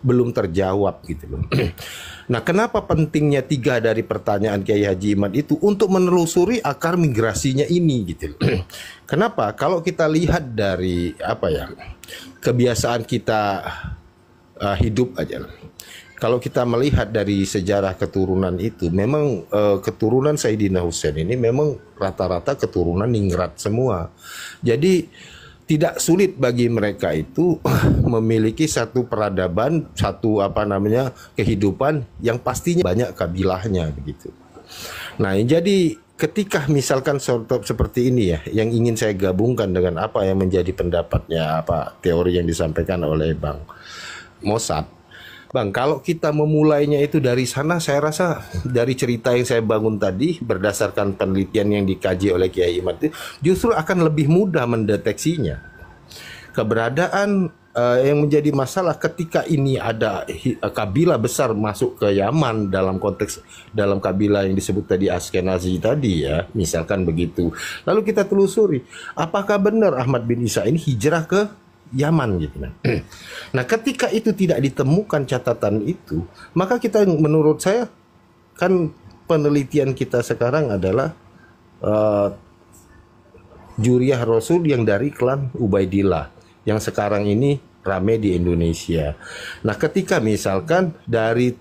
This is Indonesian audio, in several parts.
belum terjawab gitu loh. Nah, kenapa pentingnya 3 dari pertanyaan Kiai Haji Imad itu untuk menelusuri akar migrasinya ini gitu loh. Kenapa? Kalau kita lihat dari apa ya, kebiasaan kita hidup aja. Kalau kita melihat dari sejarah keturunan itu, memang keturunan Sayyidina Husain ini memang rata-rata keturunan ningrat semua. Jadi tidak sulit bagi mereka itu memiliki satu peradaban, satu kehidupan yang pastinya banyak kabilahnya begitu. Nah, jadi ketika misalkan seperti ini ya, yang ingin saya gabungkan dengan apa yang menjadi pendapatnya teori yang disampaikan oleh Bang Mossad. Bang, kalau kita memulainya itu dari sana, saya rasa dari cerita yang saya bangun tadi, berdasarkan penelitian yang dikaji oleh Kiai Imad, justru akan lebih mudah mendeteksinya. Keberadaan yang menjadi masalah ketika ini ada kabilah besar masuk ke Yaman dalam konteks dalam kabilah yang disebut tadi Askenazi tadi ya, misalkan begitu. Lalu kita telusuri, apakah benar Ahmad bin Isa ini hijrah ke Yaman gitu. Nah, ketika itu tidak ditemukan catatan itu, maka kita, menurut saya, kan penelitian kita sekarang adalah Juriyah Rasul yang dari klan Ubaidillah yang sekarang ini rame di Indonesia. Nah, ketika misalkan dari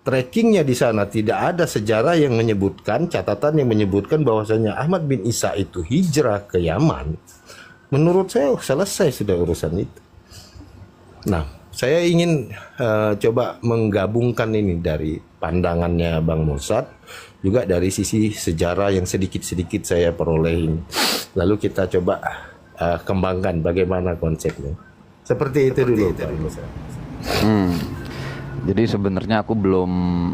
trackingnya di sana tidak ada sejarah yang menyebutkan, catatan yang menyebutkan bahwasanya Ahmad bin Isa itu hijrah ke Yaman, menurut saya selesai sudah urusan itu. Nah, saya ingin coba menggabungkan ini dari pandangannya Bang Mossad, juga dari sisi sejarah yang sedikit-sedikit saya perolehin. Lalu kita coba kembangkan bagaimana konsepnya. Seperti itu dulu. Jadi sebenarnya aku belum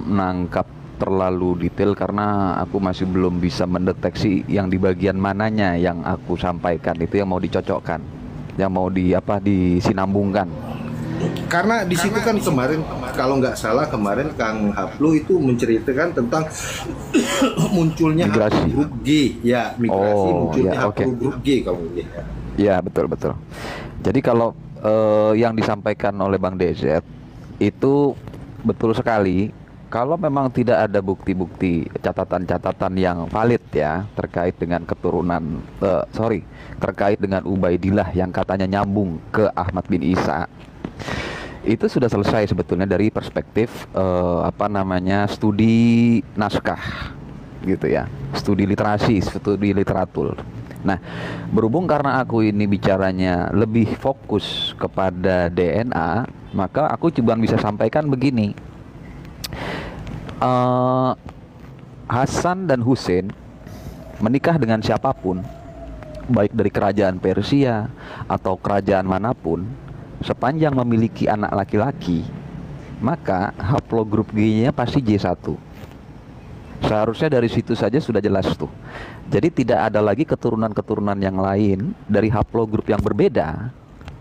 nangkap terlalu detail karena aku masih belum bisa mendeteksi yang di bagian mananya yang aku sampaikan itu yang mau dicocokkan, yang mau disinambungkan. Karena di situ kan kemarin, kalau nggak salah kemarin Kang Haplu itu menceritakan tentang munculnya migrasi grup G, ya migrasi munculnya grup G kalau ya. Ya, betul. Jadi kalau yang disampaikan oleh Bang DZ itu betul sekali. Kalau memang tidak ada bukti-bukti catatan-catatan yang valid ya terkait dengan terkait dengan Ubaidillah yang katanya nyambung ke Ahmad bin Isa, itu sudah selesai sebetulnya dari perspektif studi naskah gitu ya, studi literasi, studi literatur. Nah, berhubung karena aku ini bicaranya lebih fokus kepada DNA, maka aku cuma bisa sampaikan begini. Hasan dan Husain menikah dengan siapapun, baik dari kerajaan Persia atau kerajaan manapun, sepanjang memiliki anak laki-laki, maka haplogrup G-nya pasti J1. Seharusnya dari situ saja sudah jelas tuh. Jadi tidak ada lagi keturunan-keturunan yang lain dari haplogrup yang berbeda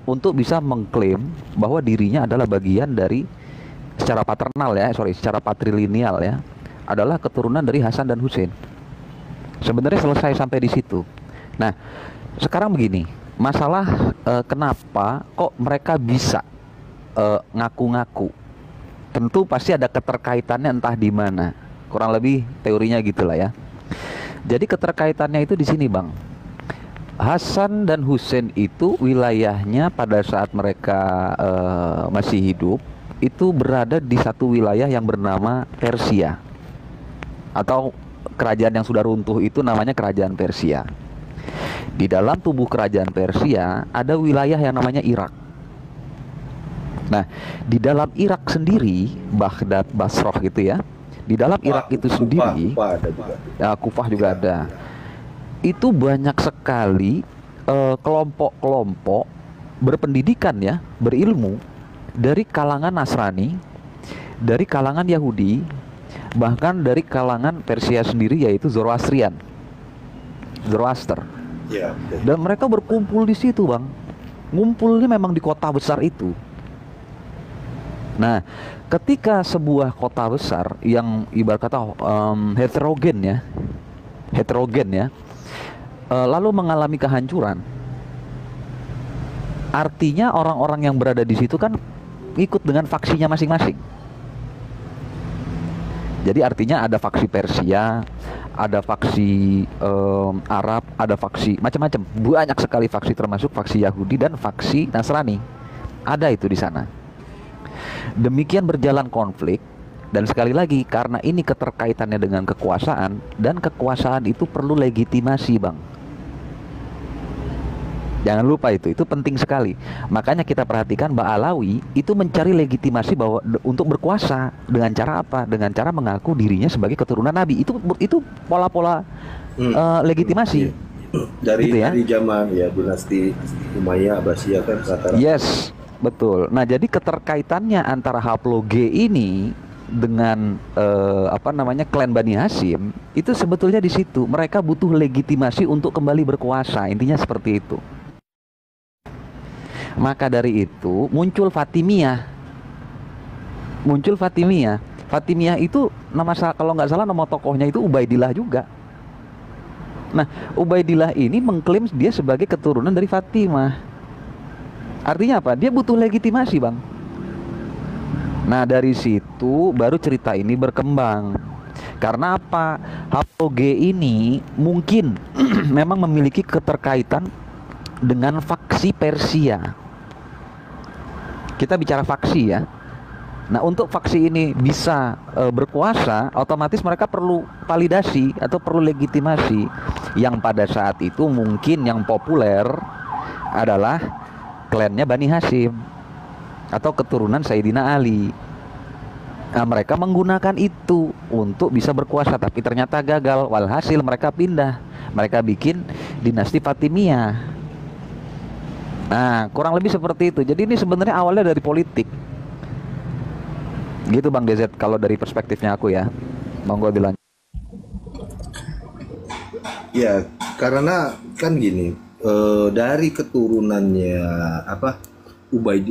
untuk bisa mengklaim bahwa dirinya adalah bagian dari secara patrilineal ya, adalah keturunan dari Hasan dan Husain. Sebenarnya selesai sampai di situ. Nah, sekarang begini, masalah kenapa kok mereka bisa ngaku-ngaku? Tentu pasti ada keterkaitannya entah di mana. Kurang lebih teorinya gitulah ya. Jadi keterkaitannya itu di sini, Bang. Hasan dan Husain itu wilayahnya pada saat mereka masih hidup itu berada di satu wilayah yang bernama Persia, atau kerajaan yang sudah runtuh itu namanya kerajaan Persia. Di dalam tubuh kerajaan Persia ada wilayah yang namanya Irak. Nah, di dalam Irak sendiri, Baghdad, Basrah gitu ya, di dalam Irak itu sendiri, Kufah juga ada. Itu banyak sekali kelompok-kelompok berpendidikan ya, berilmu, dari kalangan Nasrani, dari kalangan Yahudi, bahkan dari kalangan Persia sendiri yaitu Zoroastrian, Zoroaster. Dan mereka berkumpul di situ, Bang. Ngumpulnya memang di kota besar itu. Nah, ketika sebuah kota besar yang ibarat kata heterogen ya, lalu mengalami kehancuran, artinya orang-orang yang berada di situ kan ikut dengan faksinya masing-masing. Jadi artinya ada faksi Persia, ada faksi Arab, ada faksi macam-macam, banyak sekali faksi, termasuk faksi Yahudi dan faksi Nasrani. Ada itu di sana. Demikian berjalan konflik, dan sekali lagi karena ini keterkaitannya dengan kekuasaan, dan kekuasaan itu perlu legitimasi, Bang. Jangan lupa itu penting sekali. Makanya kita perhatikan Mbak Alawi itu mencari legitimasi bahwa untuk berkuasa dengan cara apa? Dengan cara mengaku dirinya sebagai keturunan Nabi. Itu pola-pola legitimasi. Dari gitu ya? dari zaman ya dinasti Umayyah, Abbasiyah kan rata-rata. Yes, betul. Nah, jadi keterkaitannya antara Haplo G ini dengan klan Bani Hashim itu sebetulnya di situ. Mereka butuh legitimasi untuk kembali berkuasa. Intinya seperti itu. Maka dari itu muncul Fatimiyah. Fatimiyah itu kalau nggak salah nama tokohnya itu Ubaidillah juga. Nah, Ubaidillah ini mengklaim dia sebagai keturunan dari Fatimah. Artinya apa? Dia butuh legitimasi, Bang. Nah, dari situ baru cerita ini berkembang. Karena apa? Haplo G ini mungkin memang memiliki keterkaitan dengan faksi Persia. Kita bicara faksi ya. Nah, untuk faksi ini bisa berkuasa, otomatis mereka perlu validasi atau perlu legitimasi. Yang pada saat itu mungkin yang populer adalah klannya Bani Hashim atau keturunan Sayyidina Ali. Nah, mereka menggunakan itu untuk bisa berkuasa, tapi ternyata gagal. Walhasil mereka pindah. Mereka bikin dinasti Fatimiyah. Nah, kurang lebih seperti itu. Jadi ini sebenarnya awalnya dari politik. Gitu Bang DZ kalau dari perspektifnya aku ya. Monggo dilanjut. Ya, karena kan gini, dari keturunannya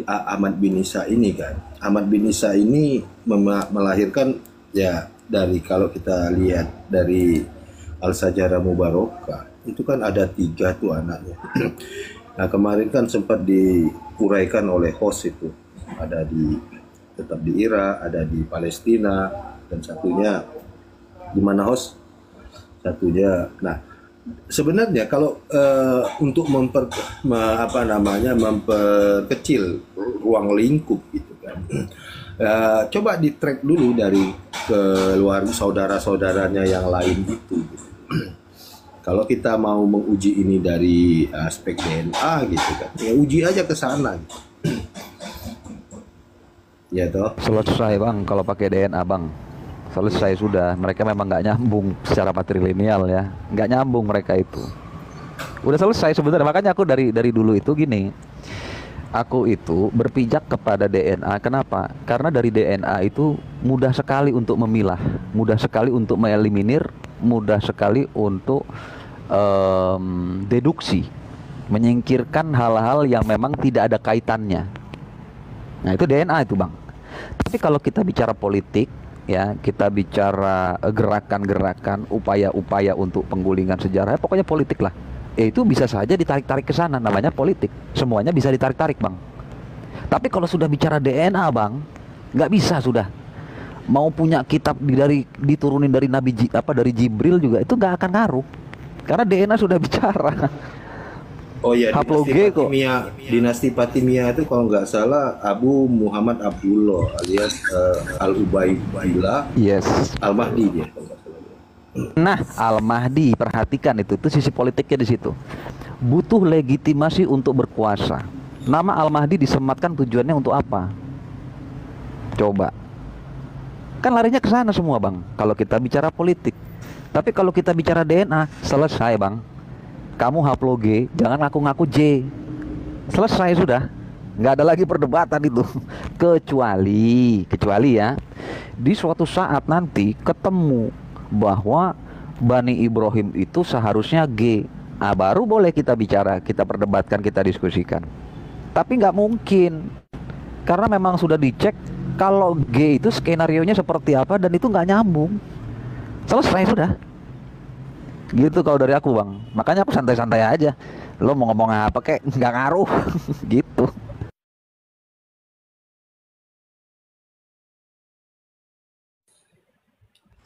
Ahmad bin Isa ini kan. Ahmad bin Isa ini melahirkan ya, dari kalau kita lihat dari Al-Sajarah Mubarakah itu kan ada 3 tuh anaknya. Nah, kemarin kan sempat diuraikan oleh host itu, ada tetap di Irak, ada di Palestina, dan satunya di mana host? Satunya. Nah, sebenarnya kalau untuk memperkecil ruang lingkup gitu kan, coba di track dulu dari keluarga saudara-saudaranya yang lain gitu. Kalau kita mau menguji ini dari aspek DNA gitu kan, ya uji aja ke sana gitu. Ya toh. Selesai Bang, kalau pakai DNA Bang. Selesai sudah. Mereka memang nggak nyambung secara patrilineal ya, nggak nyambung mereka itu. Udah selesai sebenarnya. Makanya aku dari dulu itu gini. Aku itu berpijak kepada DNA. Kenapa? Karena dari DNA itu mudah sekali untuk memilah, mudah sekali untuk mengeliminir, mudah sekali untuk deduksi, menyingkirkan hal-hal yang memang tidak ada kaitannya. Nah, itu DNA itu Bang. Tapi kalau kita bicara politik ya, kita bicara gerakan-gerakan, upaya-upaya untuk penggulingan sejarah, pokoknya politik lah. Itu bisa saja ditarik-tarik ke sana, namanya politik. Semuanya bisa ditarik-tarik Bang. Tapi kalau sudah bicara DNA Bang, nggak bisa sudah. Mau punya kitab diturunin dari dari Jibril juga itu nggak akan ngaruh. Karena DNA sudah bicara. Oh ya, dinasti Fatimiyah itu kalau nggak salah Abu Muhammad Abdullah alias Al-Ubaidillah. Yes. Al-Mahdi dia. Nah, Al-Mahdi, perhatikan itu sisi politiknya di situ. Butuh legitimasi untuk berkuasa. Nama Al-Mahdi disematkan tujuannya untuk apa? Coba. Kan larinya ke sana semua Bang, kalau kita bicara politik. Tapi kalau kita bicara DNA, selesai Bang. Kamu Haplo G, jangan ngaku-ngaku J. Selesai sudah. Nggak ada lagi perdebatan itu. Kecuali ya, di suatu saat nanti ketemu bahwa Bani Ibrahim itu seharusnya G. Baru boleh kita bicara, kita perdebatkan, kita diskusikan. Tapi nggak mungkin. Karena memang sudah dicek kalau G itu skenarionya seperti apa dan itu nggak nyambung. Selesai sudah. Gitu kalau dari aku Bang. Makanya aku santai-santai aja. Lo mau ngomong apa kek nggak ngaruh. Gitu.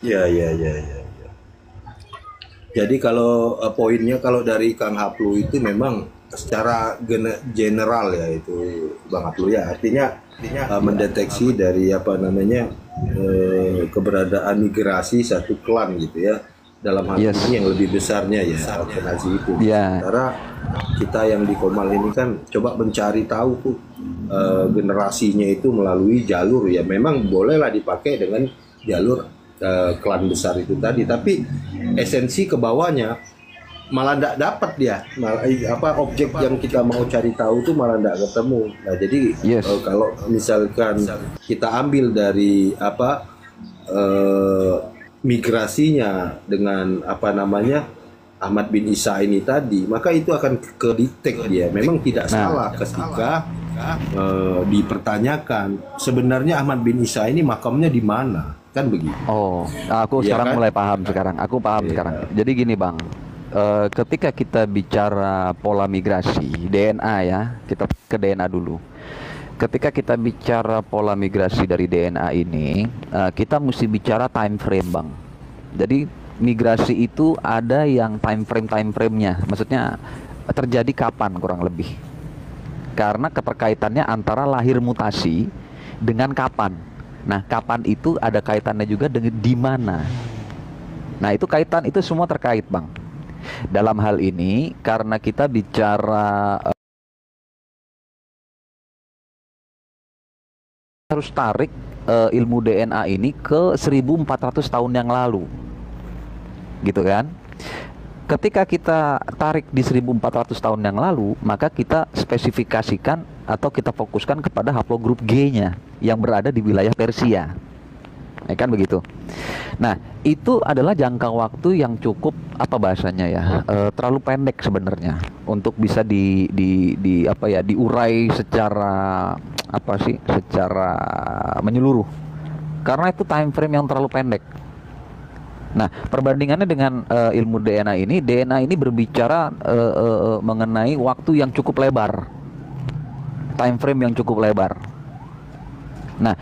Ya, ya, ya, ya. Jadi kalau poinnya kalau dari Kang Haplu itu memang secara general ya itu Bang Haplu ya artinya mendeteksi dari apa namanya keberadaan migrasi satu klan gitu ya dalam hal Yes. ini yang lebih besarnya ya organisasi itu. Ya. Sementara kita yang di Komal ini kan coba mencari tahu tuh generasinya itu melalui jalur ya memang bolehlah dipakai dengan jalur klan besar itu tadi tapi esensi ke bawahnya malah tidak dapat dia malah, apa objek yang kita mau cari tahu tuh malah tidak ketemu. Nah jadi Yes. kalau misalkan kita ambil dari apa migrasinya dengan apa namanya Ahmad bin Isa ini tadi maka itu akan ke detect dia memang tidak salah ketika dipertanyakan sebenarnya Ahmad bin Isa ini makamnya di mana kan begitu. Oh, aku Iya sekarang kan? mulai paham sekarang. Aku paham Iya. sekarang. Jadi gini Bang, ketika kita bicara pola migrasi DNA ya, kita ke DNA dulu. Ketika kita bicara pola migrasi dari DNA ini, kita mesti bicara time frame Bang. Jadi migrasi itu ada yang time frame-nya. Maksudnya terjadi kapan kurang lebih. Karena keterkaitannya antara lahir mutasi dengan kapan. Nah, kapan itu ada kaitannya juga dengan di mana. Nah, itu kaitan itu semua terkait, Bang. Dalam hal ini karena kita bicara harus tarik ilmu DNA ini ke 1400 tahun yang lalu. Gitu kan? Ketika kita tarik di 1400 tahun yang lalu, maka kita spesifikasikan atau kita fokuskan kepada haplogrup G-nya yang berada di wilayah Persia. Ya kan begitu. Nah, itu adalah jangka waktu yang cukup apa bahasanya ya? Terlalu pendek sebenarnya untuk bisa diurai secara apa sih? Secara menyeluruh. Karena itu time frame yang terlalu pendek. Nah, perbandingannya dengan ilmu DNA ini berbicara mengenai waktu yang cukup lebar, time frame yang cukup lebar. Nah,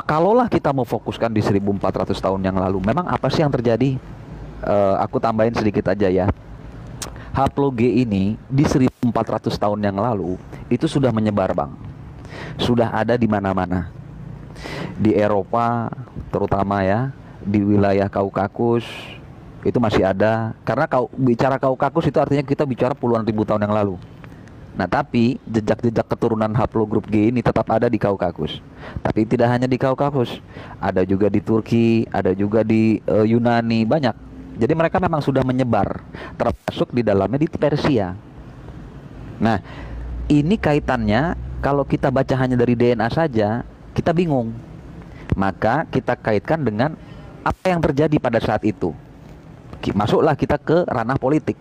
kalaulah kita mau fokuskan di 1400 tahun yang lalu, memang apa sih yang terjadi? Aku tambahin sedikit aja ya. Haplo G ini di 1400 tahun yang lalu itu sudah menyebar, Bang. Sudah ada di mana-mana. Di Eropa terutama ya. Di wilayah Kaukasus itu masih ada karena bicara Kaukasus itu artinya kita bicara puluhan ribu tahun yang lalu. Nah tapi jejak-jejak keturunan haplogrup G ini tetap ada di Kaukasus. Tapi tidak hanya di Kaukasus, ada juga di Turki, ada juga di Yunani, banyak. Jadi mereka memang sudah menyebar, termasuk di dalamnya di Persia. Nah ini kaitannya kalau kita baca hanya dari DNA saja kita bingung. Maka kita kaitkan dengan apa yang terjadi pada saat itu. Masuklah kita ke ranah politik.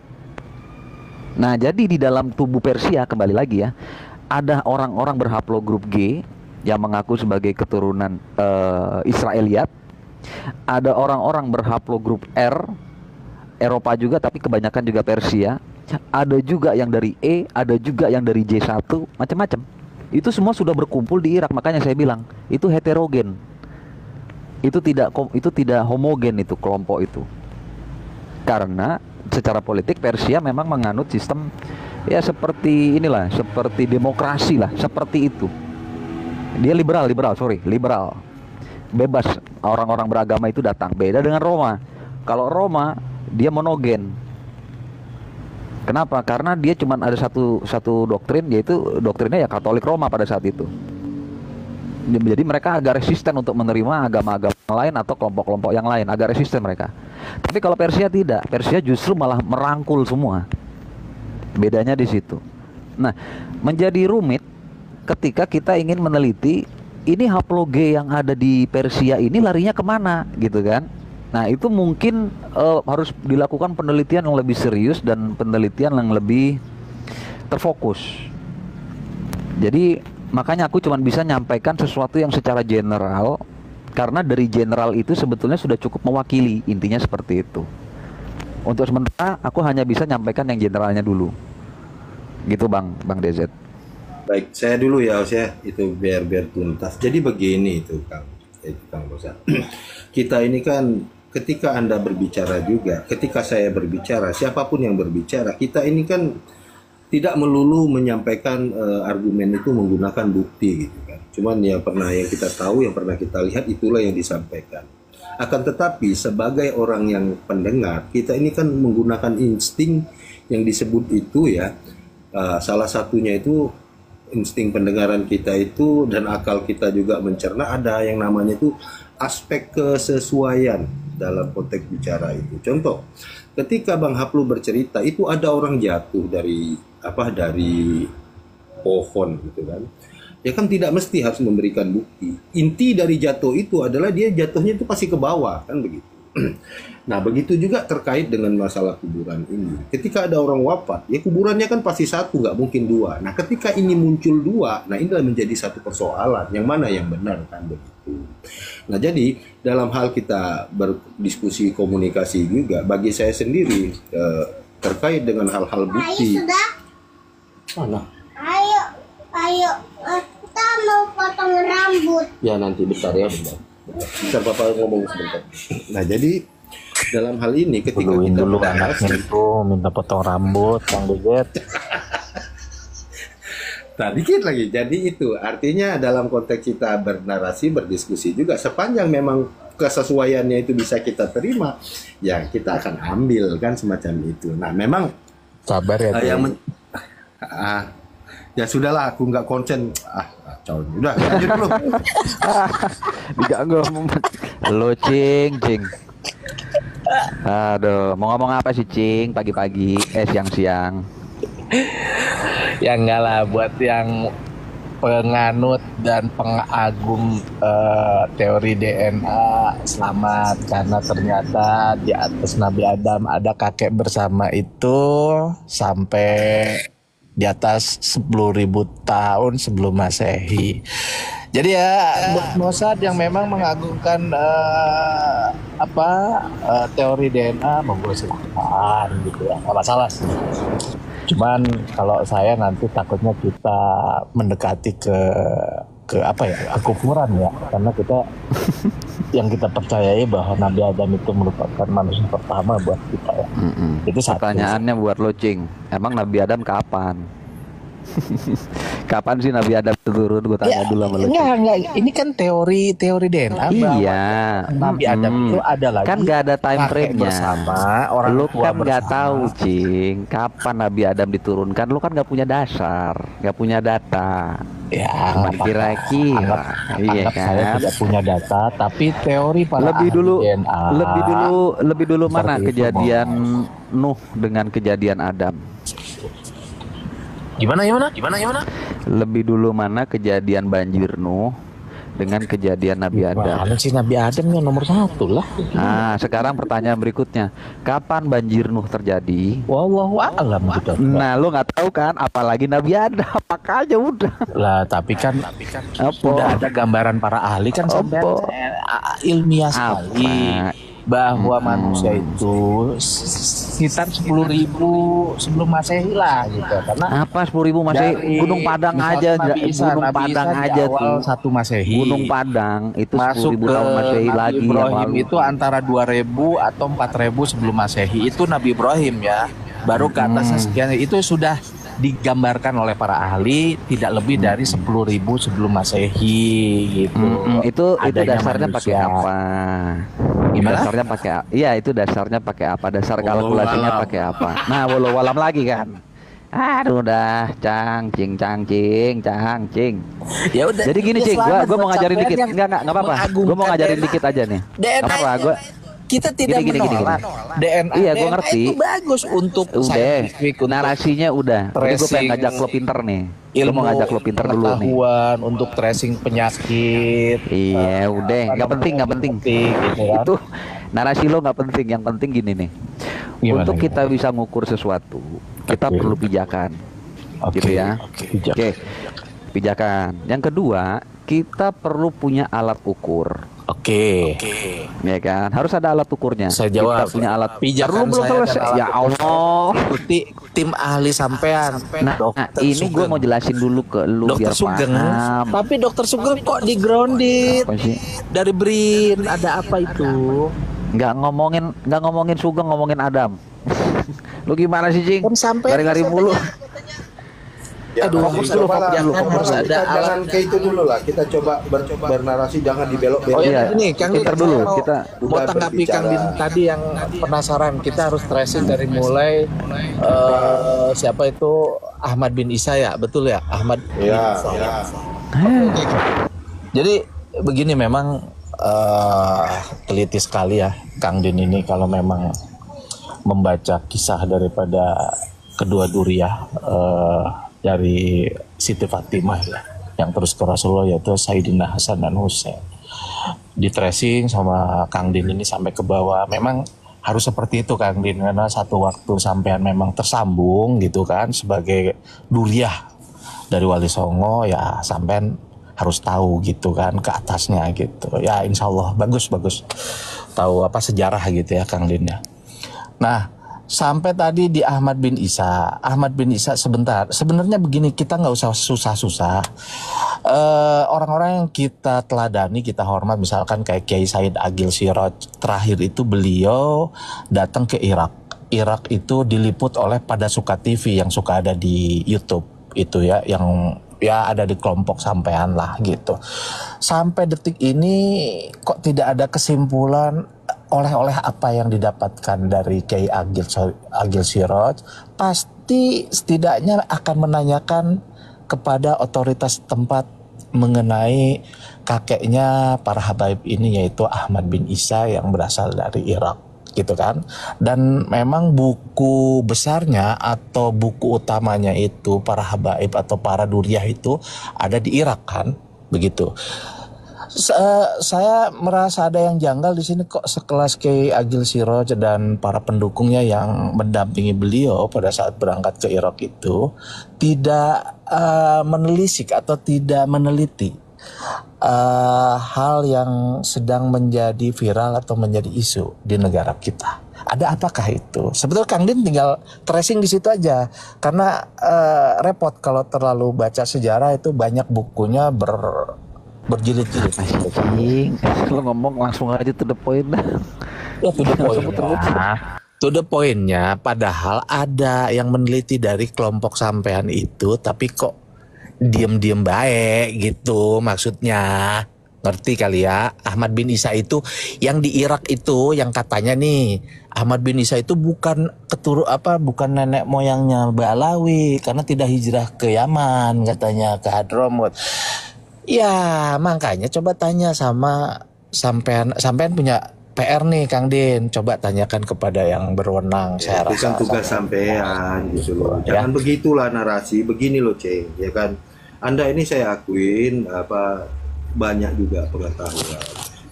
Nah, jadi di dalam tubuh Persia kembali lagi ya, ada orang-orang berhaplogrup G yang mengaku sebagai keturunan Israeliat. Ada orang-orang berhaplogrup R, Eropa juga tapi kebanyakan juga Persia. Ada juga yang dari E, ada juga yang dari J1, macam-macam. Itu semua sudah berkumpul di Irak, makanya saya bilang itu heterogen. Itu tidak homogen itu kelompok itu. Karena secara politik Persia memang menganut sistem ya seperti inilah, seperti demokrasi lah, seperti itu. Dia liberal. Bebas orang-orang beragama itu datang. Beda dengan Roma. Kalau Roma dia monogen. Kenapa? Karena dia cuma ada satu doktrin, yaitu doktrinnya ya Katolik Roma pada saat itu. Jadi mereka agak resisten untuk menerima agama-agama lain atau kelompok-kelompok yang lain, agak resisten mereka. Tapi kalau Persia tidak, Persia justru malah merangkul semua. Bedanya di situ. Nah, menjadi rumit ketika kita ingin meneliti ini haplo G yang ada di Persia ini larinya kemana, gitu kan? Nah, itu mungkin harus dilakukan penelitian yang lebih serius dan penelitian yang lebih terfokus. Jadi makanya aku cuma bisa nyampaikan sesuatu yang secara general, karena dari general itu sebetulnya sudah cukup mewakili, intinya seperti itu. Untuk sementara aku hanya bisa nyampaikan yang generalnya dulu. Gitu Bang DZ. Baik, saya dulu ya Os ya, itu biar tuntas. Jadi begini itu Kang Rosa. Kita ini kan ketika Anda berbicara juga, ketika saya berbicara, siapapun yang berbicara, kita ini kan tidak melulu menyampaikan argumen itu menggunakan bukti gitu kan. Cuman yang kita tahu, yang pernah kita lihat, itulah yang disampaikan. Akan tetapi sebagai orang yang pendengar, kita ini kan menggunakan insting yang disebut itu ya. Salah satunya itu insting pendengaran kita itu, dan akal kita juga mencerna, ada yang namanya itu aspek kesesuaian dalam konteks bicara itu. Contoh, ketika Bang Haplu bercerita itu ada orang jatuh dari pohon gitu kan. Ya kan tidak mesti harus memberikan bukti. Inti dari jatuh itu adalah dia jatuhnya itu pasti ke bawah kan begitu. Nah begitu juga terkait dengan masalah kuburan ini. Ketika ada orang wafat, ya kuburannya kan pasti satu, nggak mungkin dua. Nah ketika ini muncul dua, nah inilah menjadi satu persoalan. Yang mana yang benar kan begitu. Nah jadi dalam hal kita berdiskusi komunikasi juga, bagi saya sendiri terkait dengan hal-hal bukti. Mana? Ayo, kita mau potong rambut. Ya nanti bentar ya, bentar. Bentar Bapak ngomong sebentar. Nah jadi dalam hal ini ketika Duluin kita dulu anaknya itu minta potong rambut, Bang Dejet. Nah dikit lagi. Jadi itu artinya dalam konteks kita bernarasi, berdiskusi juga, sepanjang memang kesesuaiannya itu bisa kita terima, ya kita akan ambil kan semacam itu. Nah memang Sabar ya. ya sudahlah, aku nggak konsen. Kacau. Udah lanjut dulu. Diganggu lo cing. Aduh, mau ngomong apa sih cing pagi-pagi, siang-siang? Ya enggak lah, buat yang penganut dan pengagum teori DNA, selamat, karena ternyata di atas Nabi Adam ada kakek bersama itu sampai di atas 10.000 tahun sebelum Masehi. Jadi ya buat Mossad yang memang mengagungkan teori DNA, monggo silahkan gitu ya, nggak masalah sih. Cuman kalau saya nanti takutnya kita mendekati ke kekufuran ya, karena kita yang kita percayai bahwa Nabi Adam itu merupakan manusia pertama buat kita ya. Itu satu. Pertanyaannya buat lo cing, emang Nabi Adam kapan? Kapan sih Nabi Adam turun? Gue tanya dulu sama lo. Enggak. Ini kan teori DNA. Iya. Nabi Adam itu ada lagi. Kan nggak ada time frame-nya. Bersama orang lo tua kan nggak bersama. tahu cing, kapan Nabi Adam diturunkan? Lo kan nggak punya dasar, nggak punya data. Ya, kira-kira. Iya anggap kan. saya tidak punya data, tapi teori para Lebih dulu, ahli DNA. lebih dulu mana Seperti itu, kejadian Nuh dengan kejadian Adam? Gimana? Lebih dulu mana kejadian banjir Nuh dengan kejadian Nabi Adam? Mana sih Nabi Adam yang nomor 1 lah. Nah, sekarang pertanyaan berikutnya, kapan banjir Nuh terjadi? Wallahu a'lam gitu. Nah, lo nggak tahu kan, apalagi Nabi Adam, makanya udah. Lah, tapi kan Apa? udah ada gambaran para ahli kan sampai ilmiah sekali bahwa manusia itu sekitar 10.000 sebelum Masehi lah gitu. Karena Apa 10.000 Masehi? dari Gunung Padang aja, Nabi Isa aja di awal tuh. 1 Masehi. Gunung Padang itu Masuk 10.000 ke tahun Masehi Nabi lagi yang Ibrahim lalu. itu antara 2.000 atau 4.000 sebelum Masehi. Itu Nabi Ibrahim ya. Baru ke atasnya sekian, itu sudah digambarkan oleh para ahli tidak lebih dari 10.000 sebelum Masehi gitu. Itu Adanya dasarnya pakai manusia. apa? Gimana? Dasarnya pakai itu dasarnya pakai apa? Dasar kalkulasinya pakai apa? Nah, walau walam lagi kan. Aduh udah cangcing. Ya udah. Jadi gini cing, gua mau ngajarin dikit. Enggak apa-apa. Gua mau ngajarin dikit aja nih. DNA. Enggak apa-apa, gua Kita tidak Gini. menolak DNA. Iya, gua DNA ngerti. itu bagus untuk udah scientific, untuk narasinya udah. Jadi gue pengen tracing ngajak lo pinter nih. Gue ilmu mau ngajak lo pinter dulu nih. pengetahuan, untuk tracing penyakit. Iya, udah, nggak penting. Gitu kan. Itu narasi lo nggak penting. Yang penting gini nih. Gimana, Untuk kita bisa ngukur sesuatu, kita perlu pijakan, gitu ya. Oke, pijakan. Yang kedua, kita perlu punya alat ukur. Oke. Ya kan, harus ada alat ukurnya. Saya jawab. Kita punya alat. Pijakan belum saya selesai. dan alat Ya Allah. Ikuti tim ahli sampean. Nah, ini gue mau jelasin dulu ke lu Dokter biar Sugeng. paham. Tapi Dokter Sugeng kok di grounded Apa sih? dari BRIN, ada apa itu? nggak ngomongin Sugeng, ngomongin Adam. Lu gimana sih, Cing? Kan sampai Gari-gari mulu. Aduh, fokus Cing, dulu, coba fokus lah, dulu, coba fokus lah, dulu. kita Ada jangan alat. kayak itu dulu lah. Kita coba bernarasi, jangan dibelok-belok. Oh Iya, ya, ini Kang Din, bentar dulu, saya mau, kita- mau Udah tanggapi Kang Din berbicara. tadi yang penasaran. Kita harus tracing dari mulai siapa itu Ahmad bin Isa ya, betul ya, Ahmad bin Ya, Isa. ya. Jadi begini, memang teliti sekali ya Kang Din ini kalau memang membaca kisah daripada kedua Duriyah dari Siti Fatimah ya, yang terus ke Rasulullah, yaitu Sayyidina Hasan dan Husain. Di tracing sama Kang Din ini sampai ke bawah, memang harus seperti itu Kang Din, karena satu waktu sampean memang tersambung gitu kan sebagai Duriyah dari Wali Songo, ya sampean harus tahu gitu kan ke atasnya gitu ya. Insya Allah bagus tahu apa sejarah gitu ya Kang Din ya. Nah, sampai tadi di Ahmad bin Isa sebentar. Sebenarnya begini, kita nggak usah susah-susah. Orang-orang yang kita teladani, kita hormat, misalkan kayak Kiai Said Agil Siraj, terakhir itu beliau datang ke Irak. Irak itu diliput oleh Pada Suka TV yang suka ada di YouTube itu ya, yang ya ada di kelompok sampean lah gitu. Sampai detik ini kok tidak ada kesimpulan oleh apa yang didapatkan dari Kiai Agil Siraj. Pasti setidaknya akan menanyakan kepada otoritas tempat mengenai kakeknya para habaib ini, yaitu Ahmad bin Isa yang berasal dari Irak gitu kan. Dan memang buku besarnya atau buku utamanya itu para habaib atau para Duriyah itu ada di Irak kan, begitu. Saya merasa ada yang janggal di sini, kok sekelas Kiai Agil Siraj dan para pendukungnya yang mendampingi beliau pada saat berangkat ke Irak itu tidak menelisik atau tidak meneliti hal yang sedang menjadi viral atau menjadi isu di negara kita. Ada apakah itu? Sebetulnya Kang Din tinggal tracing di situ aja, karena repot kalau terlalu baca sejarah, itu banyak bukunya berjilid-jilid. Cing, lu ngomong langsung aja to the point dah. Ya, to the point-nya, padahal ada yang meneliti dari kelompok sampean itu, tapi kok diem-diem baik gitu maksudnya. Ngerti kali ya? Ahmad bin Isa itu yang di Irak itu, yang katanya nih Ahmad bin Isa itu bukan bukan nenek moyangnya Mbak Alawi, karena tidak hijrah ke Yaman, katanya ke Hadramut. Ya makanya coba tanya sama sampean punya PR nih Kang Din, coba tanyakan kepada yang berwenang. Ya, Saya itu kan rasa tugas sampean gitu loh. Jangan begitulah narasi. Begini loh, Ceng, ya kan. Anda ini saya akuin banyak juga pengetahuan.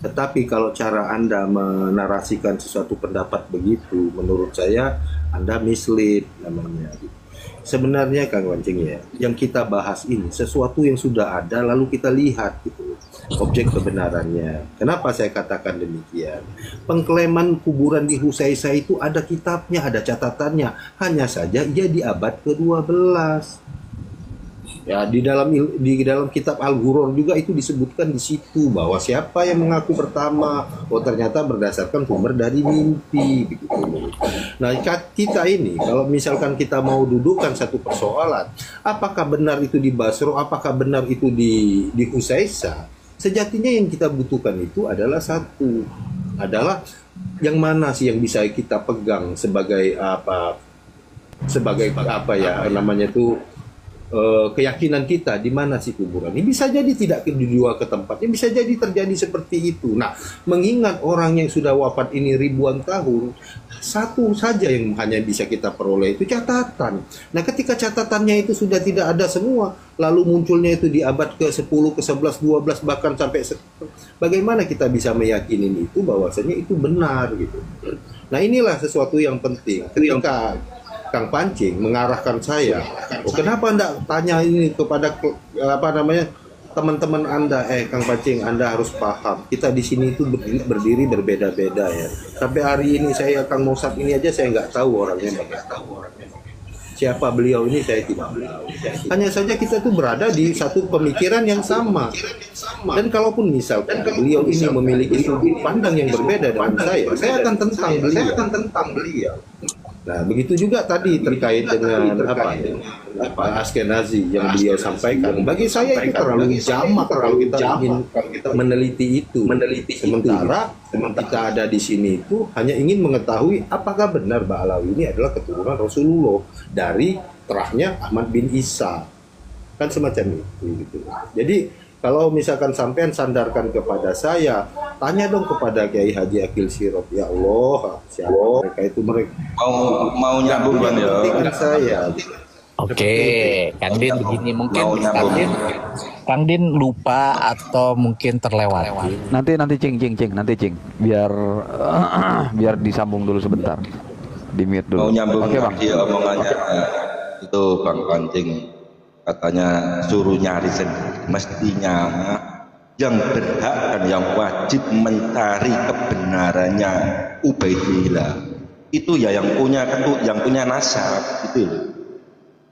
Tetapi kalau cara Anda menarasikan sesuatu pendapat begitu, menurut saya Anda mislead namanya. Sebenarnya Kang Wancing ya, yang kita bahas ini sesuatu yang sudah ada lalu kita lihat gitu objek kebenarannya. Kenapa saya katakan demikian? Pengklaiman kuburan di Husaisa itu ada kitabnya, ada catatannya. Hanya saja ia di abad ke-12. Ya, di dalam kitab Al-Ghurur juga itu disebutkan di situ bahwa siapa yang mengaku pertama, ternyata berdasarkan sumber dari mimpi begitu. Nah, kita ini kalau misalkan kita mau dudukkan satu persoalan, apakah benar itu di Basro, apakah benar itu di Husaisa? Sejatinya yang kita butuhkan itu adalah yang mana sih yang bisa kita pegang sebagai keyakinan kita, di mana sih kuburan ini. Bisa jadi tidak dijual ke tempatnya, bisa jadi terjadi seperti itu. Nah, mengingat orang yang sudah wafat ini ribuan tahun, satu saja yang hanya bisa kita peroleh itu catatan. Nah, ketika catatannya itu sudah tidak ada semua, lalu munculnya itu di abad ke-10, ke-11, 12, bahkan sampai bagaimana kita bisa meyakini itu bahwasanya itu benar gitu. Nah, inilah sesuatu yang penting. Ketika Kang Pancing mengarahkan saya, kenapa Anda tanya ini kepada teman-teman Anda? Kang Pancing, Anda harus paham, kita di sini itu berdiri berbeda-beda ya. Sampai hari ini saya Kang Mosat ini aja saya nggak tahu orangnya. Siapa beliau ini saya tidak tahu. Hanya saja kita tuh berada di satu pemikiran yang sama. Dan kalaupun misalkan beliau ini memiliki sudut pandang yang berbeda dengan saya akan tentang beliau. Nah, begitu juga tadi terkait dengan apa Askenazi yang beliau sampaikan. Bagi saya itu terlalu jamak kalau kita ingin meneliti itu. Sementara kita ada di sini itu hanya ingin mengetahui apakah benar Ba'alawi ini adalah keturunan Rasulullah dari terahnya Ahmad bin Isa. Kan semacam itu gitu. Jadi kalau misalkan sampean sandarkan kepada saya, tanya dong kepada Kiai Haji Akil Sirot. Ya Allah, siapa mereka itu mereka mau nyambung Bang ya. Saya. Oke, Kang Din begini mungkin Kang Din lupa atau mungkin terlewati. Nanti cing, biar biar disambung dulu sebentar, di mute dulu. Mau nyambung Oke, Bang. lagi omongannya itu Bang Pancing, katanya suruh nyari sendiri. Mestinya yang berhak dan yang wajib mencari kebenarannya Ubaidillah itu ya yang punya nasab gitu loh.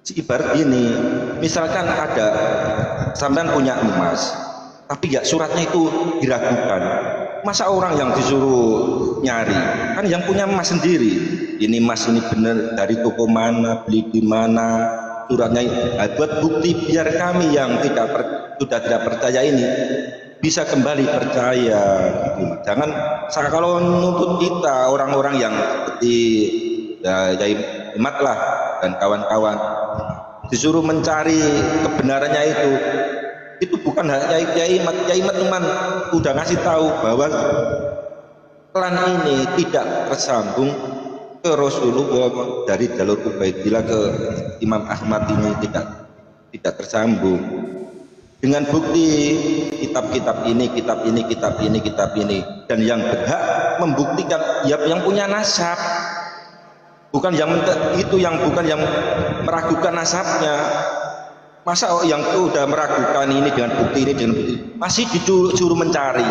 Ibarat gini, misalkan ada sampean punya emas tapi ya suratnya itu diragukan, masa orang yang disuruh nyari kan yang punya emas sendiri, ini emas ini benar dari toko mana, beli di mana, suratnya. Buat bukti biar kami yang sudah tidak percaya ini bisa kembali percaya gitu. Jangan kalau nuntut kita orang-orang yang seperti Yai Imat lah dan kawan-kawan disuruh mencari kebenarannya itu bukan hanya Yai Imat cuman udah ngasih tahu bahwa klan ini tidak tersambung ke Rasulullah, dari jalur Ubaidillah ke Imam Ahmad ini tidak tersambung dengan bukti kitab ini dan yang berhak membuktikan ya yang punya nasab, bukan yang meragukan nasabnya. Masa yang udah meragukan ini dengan bukti masih disuruh mencari.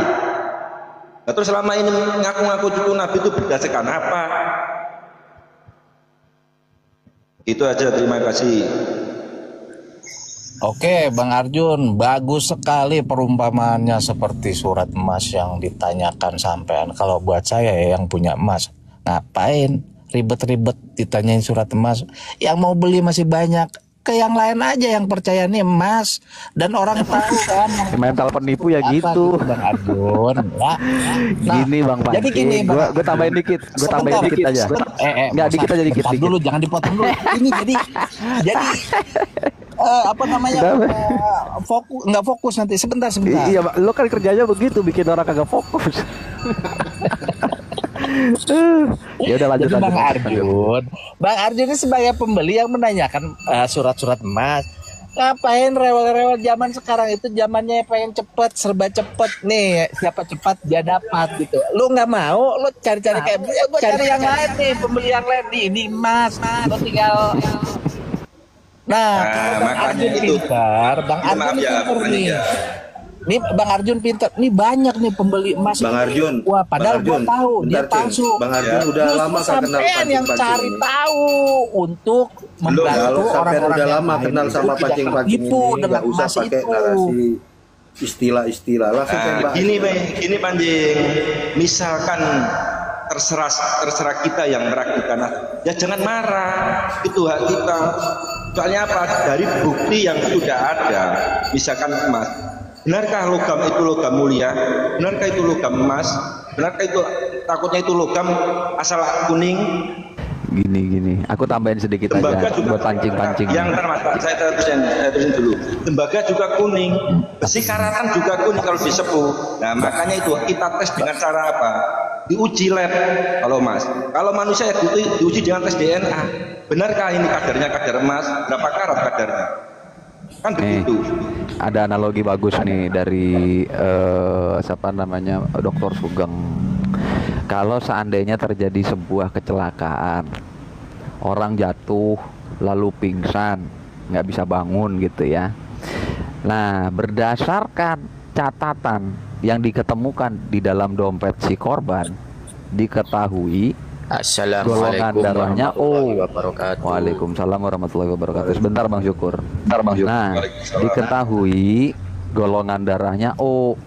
Nah, terus selama ini ngaku-ngaku cucu Nabi itu berdasarkan apa? Itu aja, terima kasih. Oke, Bang Arjun, bagus sekali perumpamaannya seperti surat emas yang ditanyakan sampean. Kalau buat saya ya, yang punya emas, ngapain ribet-ribet ditanyain surat emas? Yang mau beli masih banyak. Ke yang lain aja yang percaya nih emas, dan orang tahu kan mental penipu ya gitu, Bang Arjun. Nah, gini Bang Pancing, jadi gini, gue tambahin dikit aja. Nggak, dikit aja dikit dulu, jangan dipotong dulu. Ini jadi apa namanya, nggak fokus nanti. Sebentar. Iya, lo kan kerjanya begitu, bikin orang kagak fokus. Ya udah lanjut. Jadi Bang Arjun ini sebagai pembeli yang menanyakan surat-surat emas, ngapain rewel-rewel? Zaman sekarang itu zamannya pengen cepet, serba cepet nih, siapa cepat dia dapat gitu. Lu nggak mau, lu cari-cari kayak ya gue cari yang lain nih, pembeli yang lain nih, ini emas, lu tinggal. Nah, Bang Arjun pintar, Bang Arjun pintar nih. Nih Bang Arjun pintar, nih banyak nih pembeli emas. Bang Arjun, wah padahal gua tahu dia palsu. Bang Arjun udah lama gak kenal pancing-pancing yang cari tahu untuk membantu orang-orang udah lama kenal sama pancing-pancing ini, nggak usah pakai narasi istilah-istilah langsung tembak. Gini Pancing, misalkan terserah kita yang meragukan, ya jangan marah, itu hak kita. Soalnya apa? Dari bukti yang sudah ada, misalkan emas, benarkah logam itu logam mulia? Benarkah itu logam emas? Benarkah itu takutnya itu logam asal kuning? Gini, aku tambahin sedikit aja buat pancing-pancing. Yang termasuk saya terusin dulu. Tembaga juga kuning, besi karatan juga kuning kalau disepuh. Nah makanya itu kita tes dengan cara apa? Diuji lab kalau emas. Kalau manusia ya diuji dengan tes DNA. Benarkah ini kadarnya kadar emas? Berapa karat kadarnya? Kan begitu. Ada analogi bagus nih dari siapa namanya, Dr. Sugeng. Kalau seandainya terjadi sebuah kecelakaan, orang jatuh lalu pingsan, nggak bisa bangun gitu ya. Nah, berdasarkan catatan yang diketemukan di dalam dompet si korban, diketahui golongan darahnya O. wabarakatuh. Waalaikumsalam warahmatullahi wabarakatuh. Sebentar Bang Syukur. Nah, diketahui golongan darahnya O.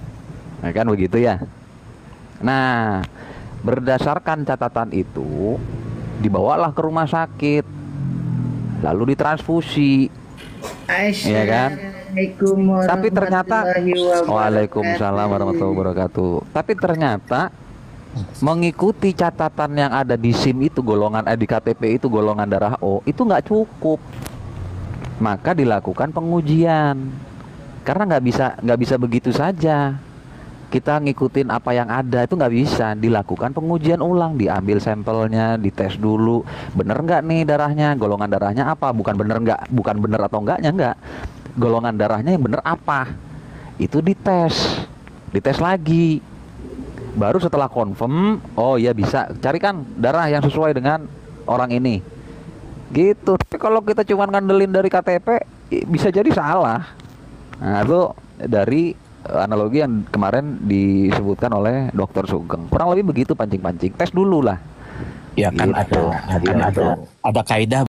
Nah, kan begitu ya. Nah, berdasarkan catatan itu dibawalah ke rumah sakit. Lalu ditransfusi. Iya kan? Tapi ternyata Waalaikumsalam warahmatullahi wabarakatuh. Tapi ternyata mengikuti catatan yang ada di SIM itu golongan di KTP itu golongan darah O itu nggak cukup. Maka dilakukan pengujian. Karena nggak bisa begitu saja. Kita ngikutin apa yang ada itu nggak bisa, dilakukan pengujian ulang, diambil sampelnya, dites dulu, bener nggak nih darahnya, golongan darahnya apa, bukan bener atau enggaknya, enggak, golongan darahnya yang bener apa, itu dites lagi, baru setelah confirm, oh ya bisa, carikan darah yang sesuai dengan orang ini, gitu. Tapi kalau kita cuma ngandelin dari KTP, bisa jadi salah. Nah itu dari analogi yang kemarin disebutkan oleh Dokter Sugeng. Kurang lebih begitu pancing-pancing. Tes dulu lah. Ya kan Gitu. ada kaidah